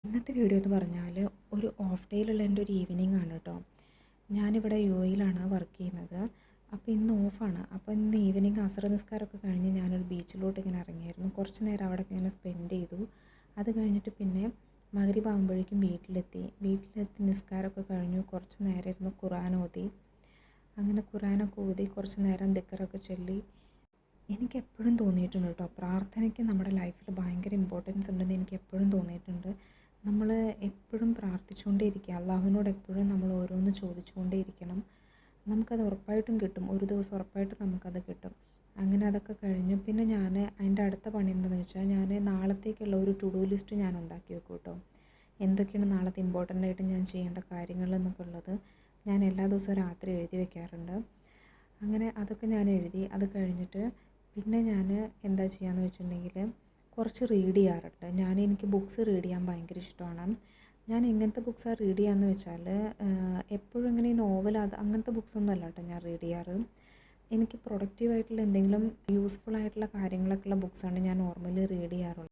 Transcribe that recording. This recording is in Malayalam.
ഇന്നത്തെ വീഡിയോ എന്ന് പറഞ്ഞാൽ ഒരു ഓഫ് ഡേയിലുള്ള എൻ്റെ ഒരു ഈവനിങ് ആണ് കേട്ടോ. ഞാനിവിടെ യുഎഇയിലാണ് വർക്ക് ചെയ്യുന്നത്. അപ്പോൾ ഇന്ന് ഓഫാണ്. അപ്പോൾ ഇന്ന് ഈവനിങ് അസർ നിസ്കാരമൊക്കെ കഴിഞ്ഞ് ഞാനൊരു ബീച്ചിലോട്ട് ഇങ്ങനെ ഇറങ്ങിയായിരുന്നു. കുറച്ച് നേരം അവിടെ ഇങ്ങനെ സ്പെൻഡ് ചെയ്തു. അത് കഴിഞ്ഞിട്ട് പിന്നെ മഗ്‌രിബ് ആകുമ്പോഴേക്കും വീട്ടിലെത്തി നിസ്കാരമൊക്കെ കഴിഞ്ഞു. കുറച്ച് നേരം ഇരുന്ന് ഖുർആൻ ഓതി. അങ്ങനെ ഖുർആനൊക്കെ ഓതി കുറച്ച് നേരം ദിക്റൊക്കെ ചൊല്ലി. എനിക്ക് എപ്പോഴും തോന്നിയിട്ടുണ്ട് കേട്ടോ, പ്രാർത്ഥനയ്ക്ക് നമ്മുടെ ലൈഫിൽ ഭയങ്കര ഇമ്പോർട്ടൻസ് ഉണ്ടെന്ന് എനിക്ക് എപ്പോഴും തോന്നിയിട്ടുണ്ട്. നമ്മൾ എപ്പോഴും പ്രാർത്ഥിച്ചുകൊണ്ടേ ഇരിക്കുക, അള്ളാഹുവിനോട് എപ്പോഴും നമ്മൾ ഓരോന്ന് ചോദിച്ചുകൊണ്ടേ ഇരിക്കണം. നമുക്കത് ഉറപ്പായിട്ടും കിട്ടും, ഒരു ദിവസം ഉറപ്പായിട്ടും നമുക്കത് കിട്ടും. അങ്ങനെ അതൊക്കെ കഴിഞ്ഞു. പിന്നെ ഞാൻ അതിൻ്റെ അടുത്ത പണി എന്താണെന്ന് വെച്ചാൽ, ഞാൻ നാളത്തേക്കുള്ള ഒരു ടു ഡു ലിസ്റ്റ് ഞാൻ ഉണ്ടാക്കി വെക്കും കേട്ടോ. എന്തൊക്കെയാണ് നാളത്തെ ഇമ്പോർട്ടൻ്റ് ആയിട്ട് ഞാൻ ചെയ്യേണ്ട കാര്യങ്ങൾ എന്നൊക്കെ ഉള്ളത് ഞാൻ എല്ലാ ദിവസവും രാത്രി എഴുതി വെക്കാറുണ്ട്. അങ്ങനെ അതൊക്കെ ഞാൻ എഴുതി. അത് കഴിഞ്ഞിട്ട് പിന്നെ ഞാൻ എന്താ ചെയ്യുകയെന്ന് വെച്ചിട്ടുണ്ടെങ്കിൽ കുറച്ച് റീഡ് ചെയ്യാറുണ്ട്. എനിക്ക് ബുക്ക്സ് റീഡ് ചെയ്യാൻ ഭയങ്കര ഇഷ്ടമാണ്. ഞാൻ എങ്ങനത്തെ ബുക്സാണ് റീഡ് ചെയ്യാന്ന് വെച്ചാൽ, എപ്പോഴും ഇങ്ങനെ നോവൽ അങ്ങനത്തെ ബുക്സൊന്നും അല്ല കേട്ടോ ഞാൻ റീഡ് ചെയ്യാറ്. എനിക്ക് പ്രൊഡക്റ്റീവായിട്ടുള്ള എന്തെങ്കിലും യൂസ്ഫുൾ ആയിട്ടുള്ള കാര്യങ്ങളൊക്കെ ഉള്ള ബുക്സാണ് ഞാൻ നോർമലി റീഡ് ചെയ്യാറുള്ളത്.